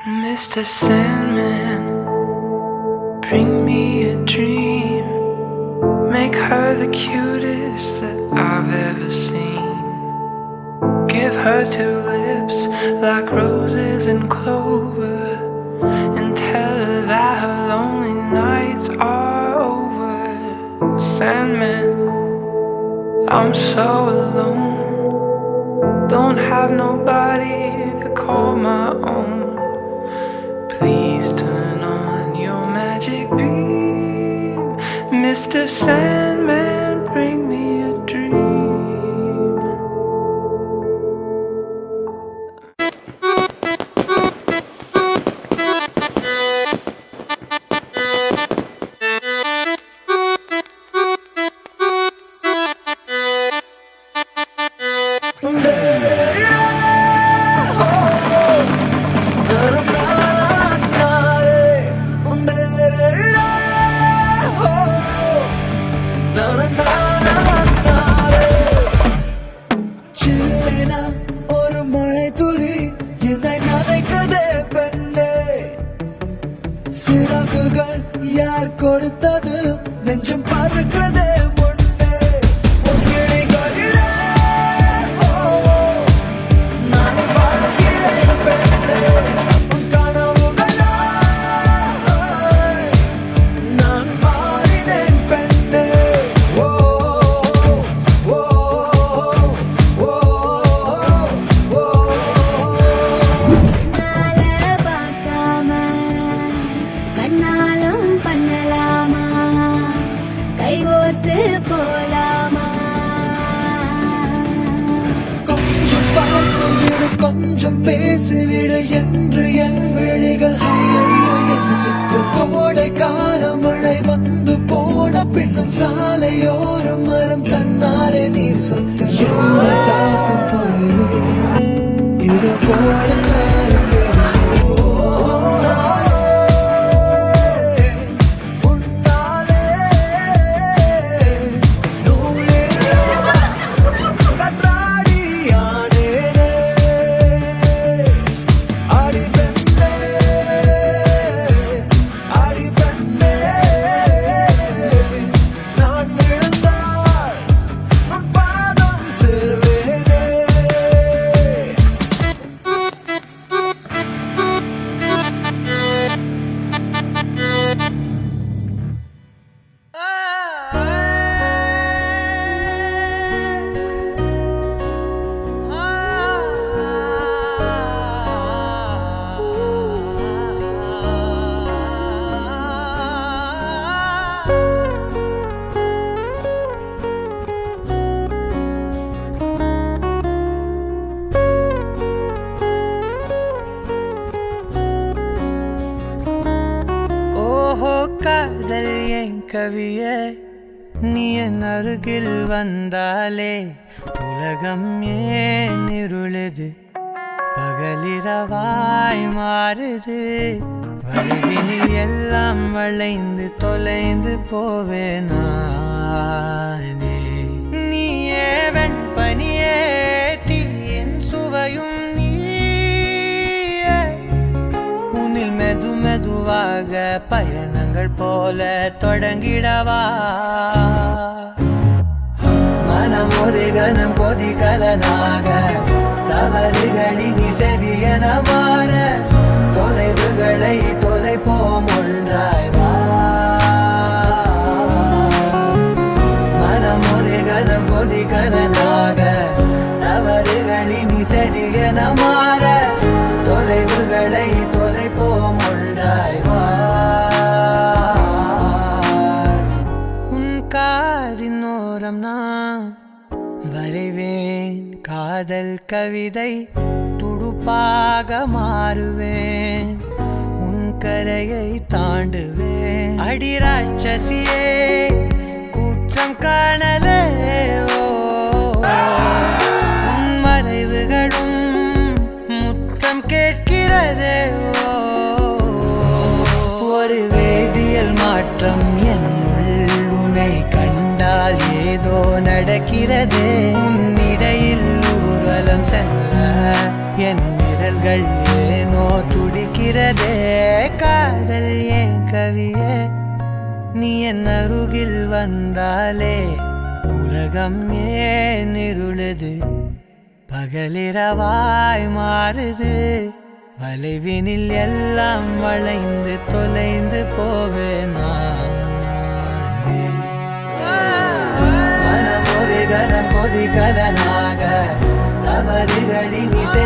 Mr. Sandman, bring me a dream. Make her the cutest that I've ever seen. Give her two lips like roses and clover, and tell her that her lonely nights are over. Sandman, I'm so alone, don't have nobody to call my own. Please turn on your magic beam. Mr. Sandman, bring me a dream. சிறகுகள் யார் கொடுத்தது நெஞ்சம் பறக்குதே முன்னே உங்கிழிகளிலே நான் வாழ்கிறேன் பெண்ணே உன் கனவுகளாய் நான் மாறினேன் பெண்ணே ஓ ஓ ஓ ஓ கண்ணாலும் பண்ணலாமா கைகோர்த்து போலாமா கொஞ்சம் பார்த்து விடு கொஞ்சம் பேசிவிடு என்று என் விழிகள் கோடை கால மழை வந்து போன பின்னும் சாலையோரம் மரம் தன்னாலே நீர் சொட்டு என்னை தாக்கும் போயிலே இருவோட காலம் காதல் என் கவியே நீ என் அருகில் வந்தாலே உலகம் ஏன் இருளுது பகலிரவாய் மாறுது வளைவினில் எல்லாம் வளைந்து தொலைந்து போவேனானே நீயே வெண்பனியே தீயின் சுவையும் உன்னில் மெது மெதுவாக பயணங்கள் போல தொடங்கிடவா மனம் ஒரு கணம் கொதிகலனாக தவறுகளின் செவியன மாற தொலைவுகளை தொலைப்போம் ஒன்றாய்வா மனம் ஒரு கணம் கொதிகலனாக தவறுகளின் செவியன மாற தொலைவுகளை தொலைப்போம் ஒன்றாய்வா உன் காதினோரம் நான் வரைவேன் காதல் கவிதை துடுப்பாக மாறுவேன் உன் கரையை தாண்டுவேன் அடி ராட்சசியே கூச்சம் காணலே உன் மறைவுகளும் முத்தம் கேட்கிறதே ஒரு வேதியியல் மாற்றம் என்னுள் உன்னை கண்டால் ஏதோ நடக்கிறதே உன்னிடையில் ஊர்வலம் செல்ல என் விரல்கள் ஏனோ துடிக்கிற புரிகிறதே காதல் ஏன் கவியே நீ என் அருகில் வந்தாலே உலகம் ஏன் இருளுது பகலிரவாய் மாறுது வளைவினில் எல்லாம் வளைந்து தொலைந்து போவேனா மனம் ஒரு கனம் கொதிகலனாக தவறுகளின் இசை